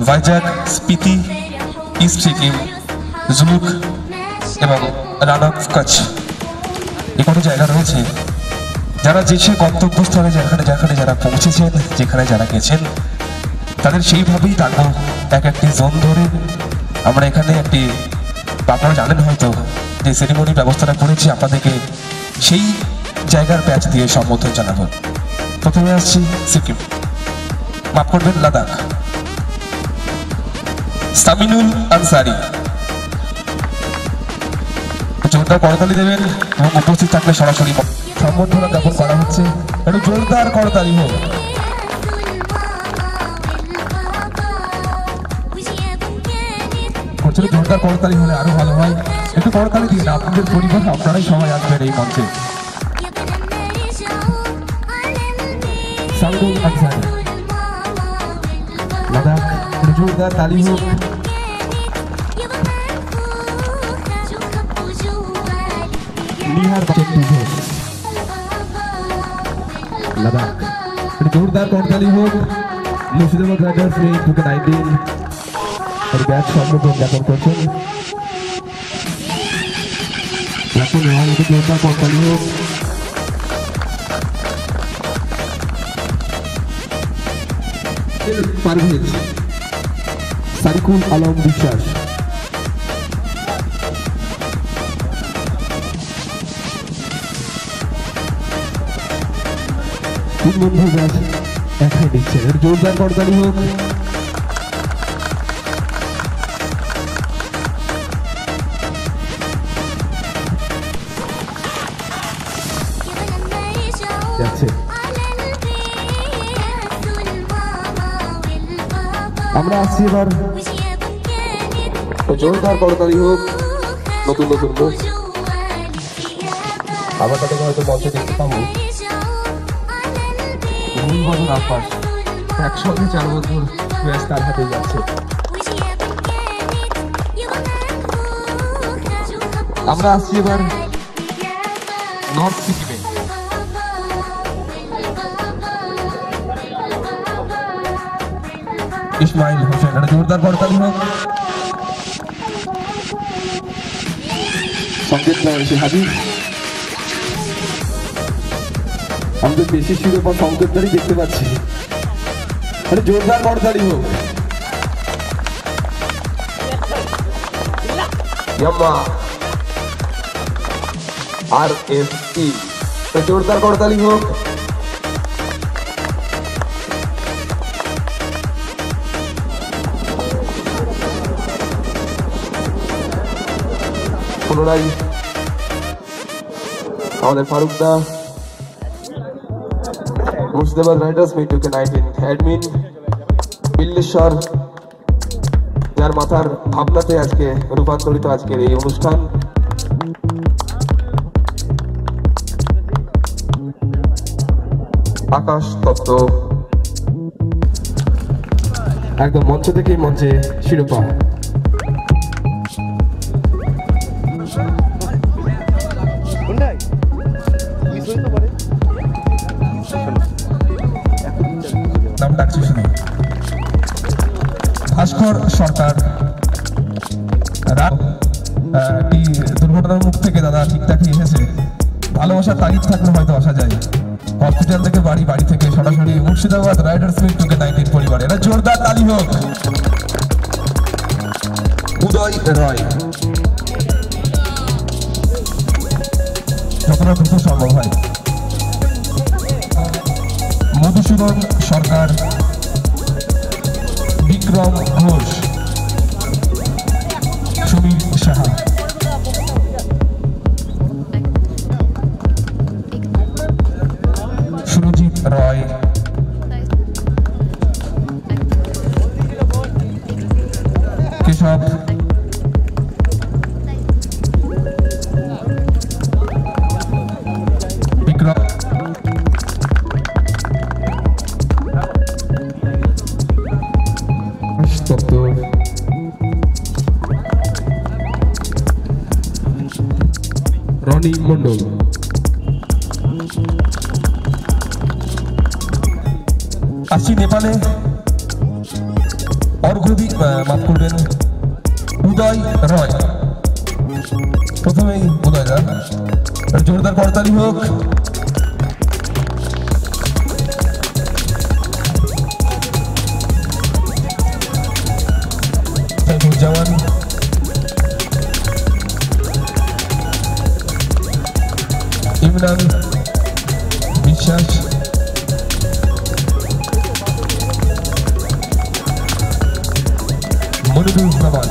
ভাইজাগ, স্পিতি, ইস্ট সিকিম, জুলুক এবং রান অফ কচ্ছ। এই কোনো জায়গা রয়েছে যারা যে সে গন্তব্যস্থলে যেখানে যারা পৌঁছেছেন, যেখানে যারা গেছেন, তাদের সেইভাবেই থাকবো। এক একটি জোন ধরে আমরা এখানে একটি, আপনারা জানেন হয়তো যে সেরিমনি ব্যবস্থাটা করেছি, আপনাদেরকে সেই জায়গার ব্যাচ দিয়ে সম্বোধন জানাবো। প্রথমে আসছি সিকিম, মাফ করবেন, লাদাখ। সামিনুল আনসারি, জোরদার করতালি দেবেন এবং উপস্থিত থাকলে সরাসরি সম্বর্ধনা জ্ঞাপন করা হচ্ছে। একটু জোরদার করতালি হোক। জোরদার করতালি হলে আরো ভালো হয়, একটু করতালি দিয়ে না, আপনাদের পরিবার আপনারাই সবাই আসবেন এই মঞ্চে। সামিনুল আনসারি, লাদাখ, জোরদার তালি হোক। লাদাখ, জোরদার করতালি হোক। মুর্শিদাবাদ রাইডার্স এই 2019 এর ব্যাচ সম্বোধন জ্ঞাপন করছেন। জোরদার করতালি হোক। পারভেজ, সারিকুল আলম বিশ্বাস, তিন বন্ধু ব্যাচ একাই দিচ্ছেন, এর জোরদার করতালি হোক। আমরা আসছি এবার, জোরদার করতালি হোক। নতুন মুখ আবার তাদেরকে হয়তো মঞ্চে দেখতে পাবো। আব্বাস একসঙ্গে 4 বছর ব্যাচ তার হাতে যাচ্ছে। আমরা আসছি এবার নর্থ সিকিমে, ইসমাইল হোসেন, একটা জোরদার করতালি হোক। সংকেত এসে হাজির। আমাদের বেশি শিরোপা সংকেতদারই দেখতে পাচ্ছি, একটা জোরদার করতালি হোক। RSE, জোরদার করতালি হোক। পুনরায় আমাদের ফারুকদা, Murshidabad riders meet UK 19 admin Billeshwar, যার মাথার ভাবনাতে আজকে রূপান্তরিত আজকের এই অনুষ্ঠান। আকাশ তত্ত্ব, একদম মঞ্চ থেকেই মঞ্চে শিরোপা। নাম ডাকছি শুনে ভাস্কর সরকার, দুর্ঘটনার মুখ থেকে দাদা ঠিকঠাকই এসেছে। ভালোবাসার তাগিদ থাকলে হয়তো আসা যায়। হসপিটাল থেকে বাড়ি, বাড়ি থেকে সরাসরি মুর্শিদাবাদ রাইডার্স মিট UK 19 পরিবারে, এটা জোরদার তালি হোক। উদয় রয়, যতটা দ্রুত সম্ভব হয়। মধুসূদন সরকার, বিক্রম ঘোষ, সুনীল সাহা, সুরজিৎ রয়, কেশব, বিক্রম, রনি মন্ডল, আসছি নেপালে অর্ঘদীপ, মাফ করবেন, উদয় রয়। প্রথমেই উদয় দা, জোরদার করতালি হোক। জওয়ান, ইমরান বিশ্বাস, মনিরুজ্জামান,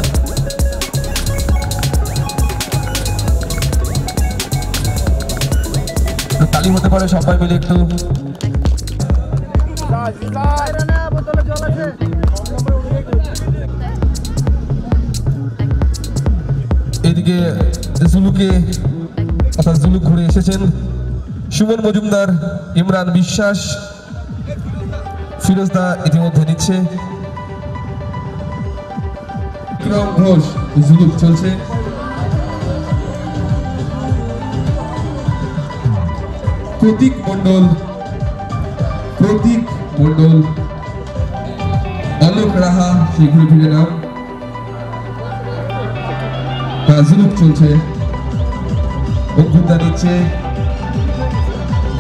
তালি হতে পারে সবাই মিলে একটু। এদিকে জুলুকে অর্থাৎ জুলুক ঘুরে এসেছেন সুমন মজুমদার, ইমরান বিশ্বাস, ফিরোজদা ইতিমধ্যে নিচ্ছে। বিক্রম ঘোষ, জুলুক চলছে। প্রতীক মন্ডল, অলোক রাহা, সেই ঘুরে ফিরে নাম। জুলুক চলছে, অভ্যুত্থান নিচ্ছে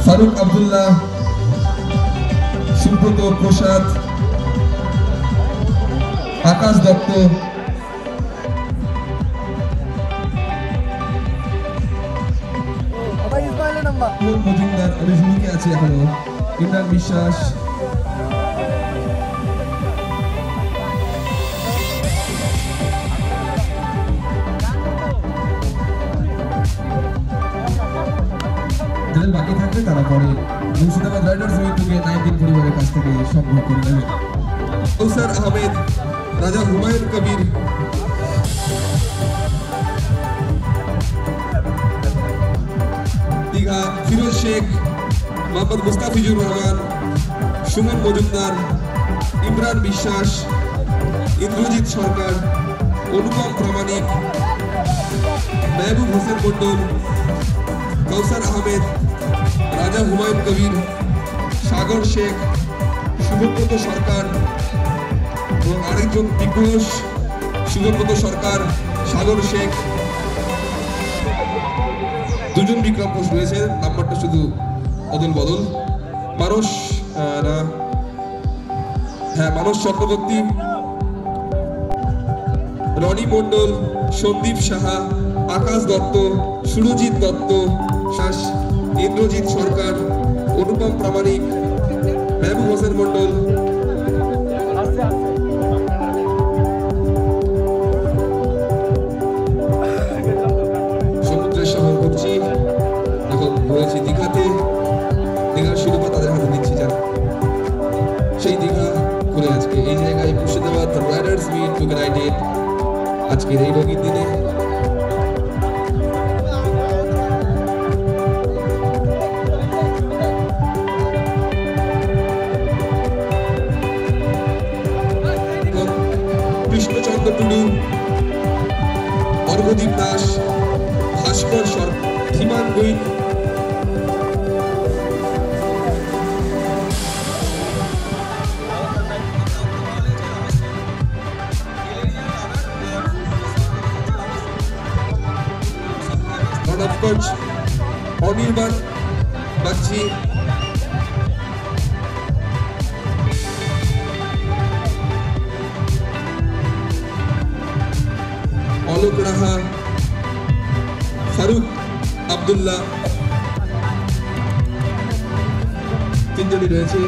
ফারুক আব্দুল্লাহ, সুব্রত প্রসাদ, আকাশ দত্ত, মজুমদার, আমি জুলুকে আছি এখনো, ইমরান বিশ্বাস, যাদের বাকি থাকবে তারা পরে মুর্শিদাবাদ রাইডার্স মিট UK 19 পরিবারের কাছ থেকে সংগ্রহ করে নেবে। কৌসার আহমেদ, রাজা হুমায়ুন কবির, দীঘা ফিরোজ শেখ, মোহাম্মদ মুস্তাফিজুর রহমান, সুমন মজুমদার, ইমরান বিশ্বাস, ইন্দ্রজিৎ সরকার, অনুপম প্রামাণিক, মেহবুব হোসেন মন্ডল, কৌসার আহমেদ, রাজা হুমায়ুন কবির, সাগর শেখ, শুভব্রত সরকার, এবং আরেকজন দিগ্ঘোষ সুগন্ধ সরকার, সাগর শেখ, দুজন বিক্রম ঘোষ রয়েছে, নাম্বারটা শুধু অদল বদল। মানস মানস চক্রবর্তী, রনি মণ্ডল, সন্দীপ সাহা, আকাশ দত্ত, সুরজিৎ দত্ত, ইন্দ্রজিৎ সরকার, অনুপম প্রামাণিক, মেহবুব হোসেন মণ্ডল, সমুদ্রের শহর করছি। এখন রয়েছে দীঘাতে, দীঘার শিরোপা তাদের হাতে দিচ্ছি যারা সেই দীঘা ঘুরে আজকে এই জায়গায় মুর্শিদাবাদ রাইডার্স মিট ইউনাইটেড আজকের এই রঙিন দিনে কৃষ্ণচন্দ্র টুডু, অর্ঘদীপ দাস, ভাস্কর সরকার, ধীমান গুইন, অনির্বাণ বাগচি, অলোক রাহা, ফারুক আব্দুল্লাহ, তিনজনই রয়েছে।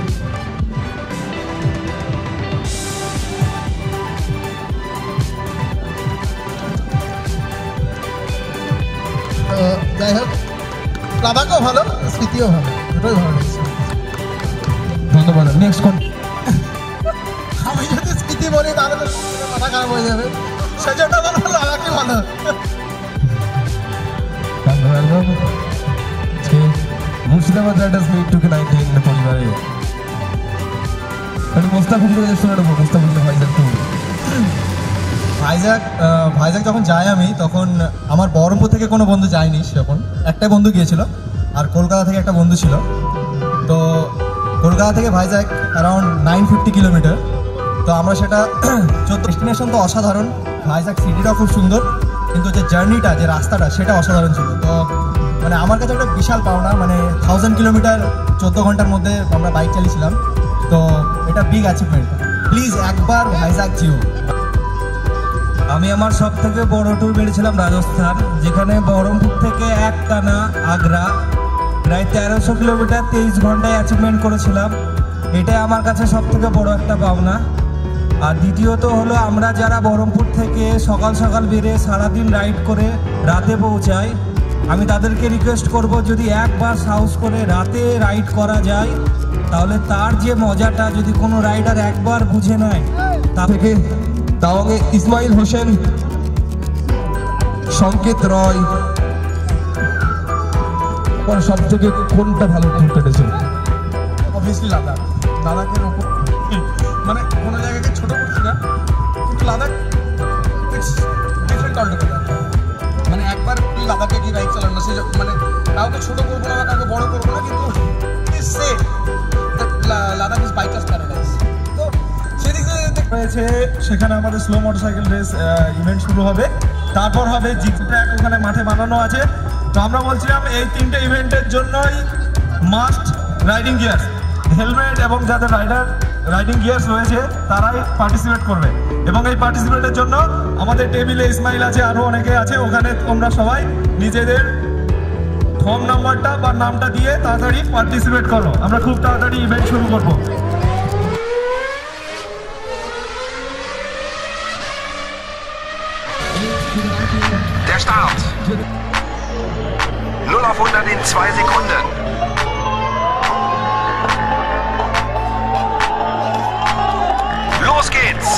যাই হোক, লাদাখও ভালো, স্মৃতিও ভালো, দুটোই ভালো লাগছে।
ধন্যবাদ। নেক্সট কোন?
আমি যদি স্মৃতি বলি তাহলে তো মাথা খারাপ হয়ে যাবে, সেজন্য বলবো লাদাখই ভালো।
মুর্শিদাবাদ রাইডার্স মিট 2019 পরিবারে মোস্তাফিজুর শোনা নেবো। মোস্তাফিজুর ভাইজাক টু
ভাইজাগ যখন যাই আমি, তখন আমার বহরমপুর থেকে কোনো বন্ধু যায়নি, সেরকম একটাই বন্ধু গিয়েছিল, আর কলকাতা থেকে একটা বন্ধু ছিল। তো কলকাতা থেকে ভাইজাগ অ্যারাউন্ড 950 কিলোমিটার। তো আমরা সেটা ডেস্টিনেশন তো অসাধারণ, ভাইজাগ সিটিটাও খুব সুন্দর, কিন্তু যে জার্নিটা, যে রাস্তাটা, সেটা অসাধারণ ছিল। তো মানে আমার কাছে একটা বিশাল পাওনা, মানে 1000 কিলোমিটার 14 ঘন্টার মধ্যে আমরা বাইক চালিয়েছিলাম। তো এটা বিগ অ্যাচিভমেন্ট, প্লিজ একবার ভাইজাগ যেও।
আমি আমার সব থেকে বড় ট্যুর বেরিয়েছিলাম রাজস্থান, যেখানে বহরমপুর থেকে একটানা আগ্রা প্রায় 1300 কিলোমিটার 23 ঘন্টায় অ্যাচিভমেন্ট করেছিলাম। এটাই আমার কাছে সব থেকে বড় একটা পাওনা। আর দ্বিতীয়ত হলো, আমরা যারা বহরমপুর থেকে সকাল সকাল বেরিয়ে সারাদিন রাইড করে রাতে পৌঁছাই, আমি তাদেরকে রিকোয়েস্ট করব, যদি একবার সাহস করে রাতে রাইড করা যায়, তাহলে তার যে মজাটা যদি কোনো রাইডার একবার বুঝে নেয়।
তা থেকে তাওয়াঙ্গে ইসমাইল হোসেন, সংকেত রয়, সব থেকে কোনটা ভালো ট্যুর কেটেছে?
অবভিয়াসলি লাদাখ। লাদাখের ওপর মানে কোনো জায়গাকে ছোট করছি না, কিন্তু লাদাখ ডিফারেন্ট অলটোগেদার। মানে একবার লাদাখে গিয়ে বাইক চালানো, সে মানে কাউকে ছোট করবো না, কাউকে বড় করবো না, কিন্তু লাদাখ ইজ বাইকার্স প্যারাডাইস। তো সেদিক
রয়েছে, সেখানে আমাদের স্লো মোটরসাইকেল রেস ইভেন্ট শুরু হবে, তারপর হবে জিগ ট্র্যাক, ওখানে মাঠে বানানো আছে। তো আমরা বলছিলাম এই তিনটে ইভেন্টের জন্যই মাস্ট রাইডিং গিয়ার্স, হেলমেট, এবং যাদের রাইডিং গিয়ার্স রয়েছে তারাই পার্টিসিপেট করবে। এবং এই পার্টিসিপেটের জন্য আমাদের টেবিলে ইসমাইল আছে, আরও অনেকে আছে, ওখানে তোমরা সবাই নিজেদের ফোন নাম্বারটা বা নামটা দিয়ে তাড়াতাড়ি পার্টিসিপেট করো। আমরা খুব তাড়াতাড়ি ইভেন্ট শুরু করবো।
Der Start. 0 auf 100 in 2 Sekunden. Los geht's.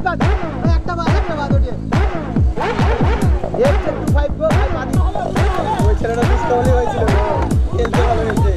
बात একটা বাদ ওঠে 8 to 5 গো ভাই বাদি ওই ছেলেটা দুষ্ট হলে হয়েছিল খেলতে ভালো খেলছে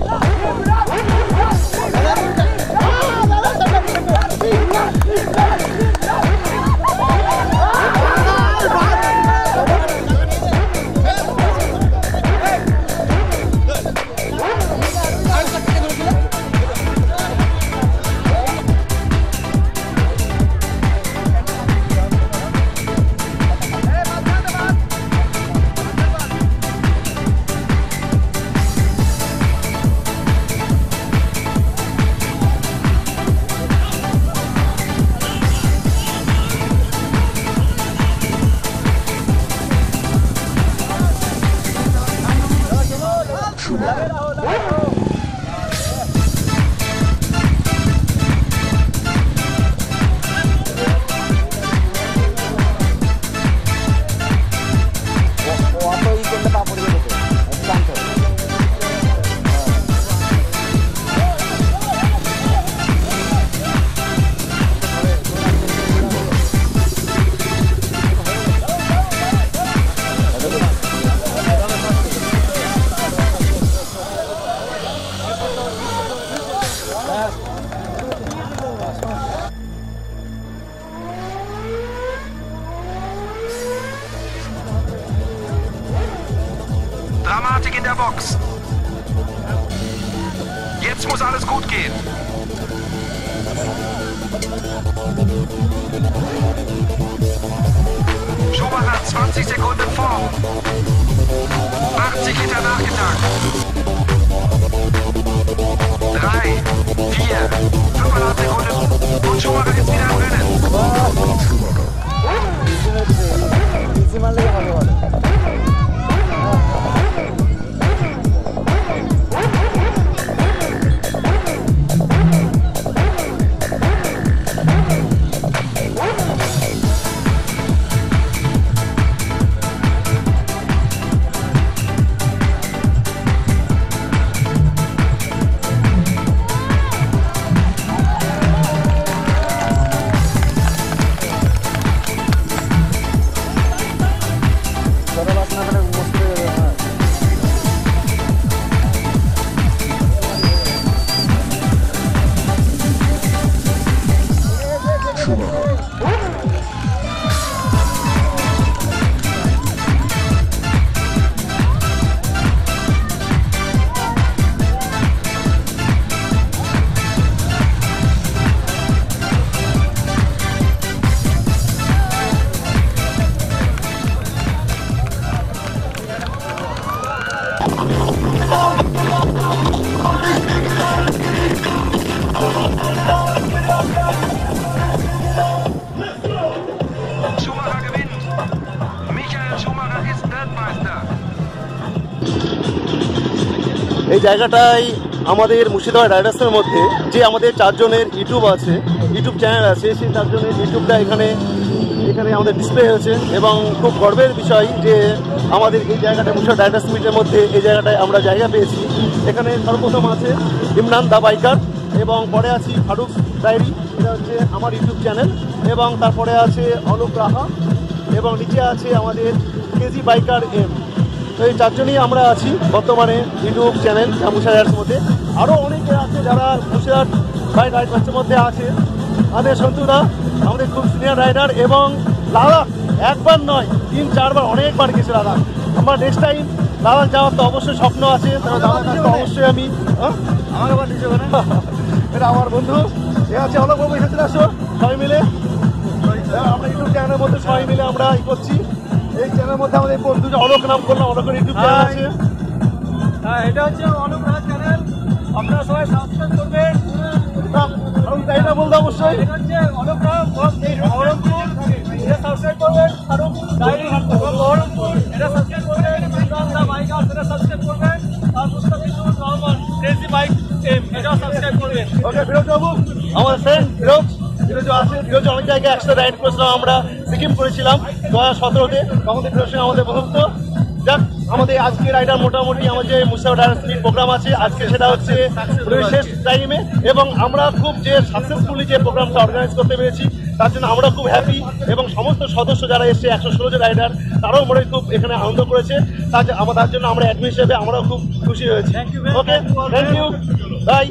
Dramatik in der Box. Jetzt muss alles gut gehen. Schumacher 20 Sekunden vor. 80 Liter nachgetankt. 3, 4, 5,5 Sekunden. Und Schumacher ist wieder im Rennen.
এই জায়গাটায় আমাদের মুর্শিদাবাদ রাইডার্সের মধ্যে যে আমাদের 4 জনের ইউটিউব আছে, ইউটিউব চ্যানেল আছে, সেই 4 জনের ইউটিউবটা এখানে আমাদের ডিসপ্লে হয়েছে এবং খুব গর্বের বিষয় যে আমাদের এই জায়গাটা মুর্শিদাবাদ রাইডার্স মিটের মধ্যে এই জায়গাটায় আমরা জায়গা পেয়েছি। এখানে সর্বপ্রথম আছে ইমরান দা বাইকার এবং পরে আছি ফারুক ডায়েরি, এটা হচ্ছে আমার ইউটিউব চ্যানেল, এবং তারপরে আছে অলোক রাহা এবং নিচে আছে আমাদের কেজি বাইকার এম। তো এই 4 জনই আমরা আছি বর্তমানে ইউটিউব চ্যানেল মুর্শিদাবাদ রাইডার্সের মধ্যে। আরও অনেকে আছে যারা মুর্শিদাবাদ বাইক রাইডার্সের মধ্যে আছে। আমাদের সন্তুদা আমাদের খুব সিনিয়র রাইডার এবং লাদাখ একবার নয় 3-4 বার অনেকবার গেছে লাদাখ। আমার নেক্সট টাইম লাদাখ যাওয়ার তো অবশ্যই স্বপ্ন আছে, অবশ্যই আমি এটা আমার বন্ধু এ আছে অলোকবাবু, এসে চলে আসো সবাই মিলে। আমরা ইউটিউব চ্যানেলের মধ্যে সবাই মিলে আমরা ই করছি। এই চ্যানেলের মধ্যে আমাদের বন্ধু যে অলোক নাম করলাম, অলোকের ইউটিউব চ্যানেল আছে। হ্যাঁ, এটা হচ্ছে অলোক রাজ চ্যানেল, আপনারা সবাই সাবস্ক্রাইব করবেন। এটা বলতে অবশ্যই এটা হচ্ছে অলোক রাজ বহরমপুর, এটা সাবস্ক্রাইব করবেন। ফারুক ডায়েরি বহরমপুর, এটা সাবস্ক্রাইব করবেন। ইমরান বাইকার, এটা সাবস্ক্রাইব করবেন। আর Mustafizur Rahman crazy bike M, এটাও সাবস্ক্রাইব করবেন। ওকে, ফিরোজ বাবু আমার ফ্রেন্ড ফিরোজ আছে। ফিরোজ অনেক জায়গায় একসাথে রাইড করেছিলাম, আমরা সিকিম করেছিলাম 2017-তে, তখন ফিরোজ সঙ্গে আমাদের বন্ধুত্ব। যাক আমাদের আজকে রাইডার মোটামুটি আমাদের মুসাফির রাইডার প্রোগ্রাম আছে আজকে, সেটা হচ্ছে শেষ টাইমে, এবং আমরা খুব যে সাকসেসফুলি যে প্রোগ্রামটা অর্গানাইজ করতে পেরেছি তার জন্য আমরা খুব হ্যাপি, এবং সমস্ত সদস্য যারা এসছে 116 জন রাইডার তারাও মনে খুব এখানে আনন্দ করেছে, তার জন্য আমরা অ্যাডমিন হিসেবে আমরাও খুব খুশি হয়েছি। ওকে, থ্যাংক ইউ, বাই।